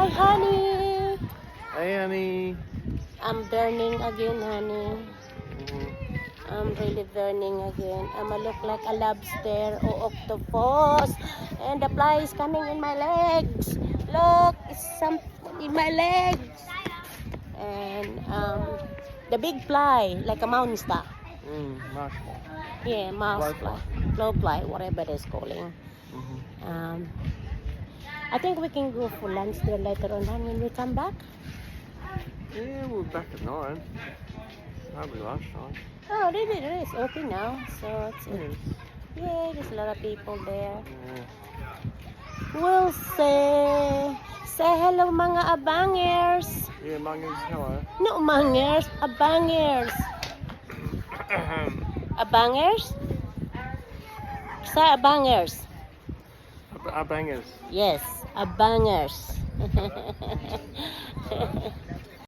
Hi, honey. Hey, honey. I'm burning again, honey. Mhm. I'm really burning again. I'm a look like a lobster or octopus. And the fly is coming in my legs. Look, it's something in my legs. And the big fly, like a monster. Marshmallow. Yeah, mouse fly. Blowfly, whatever it is calling. Mhm. I think we can go for lunch there later on when we come back. Yeah, we're back at 9. Probably lunchtime. Oh, really, it is open now. So it's Yes. yeah, there's a lot of people there. Yeah. We'll say hello mga abangers. Yeah, Mungers, hello. No mangers, abangers. Abangers? Say abangers. Our bangers. Yes, abangers.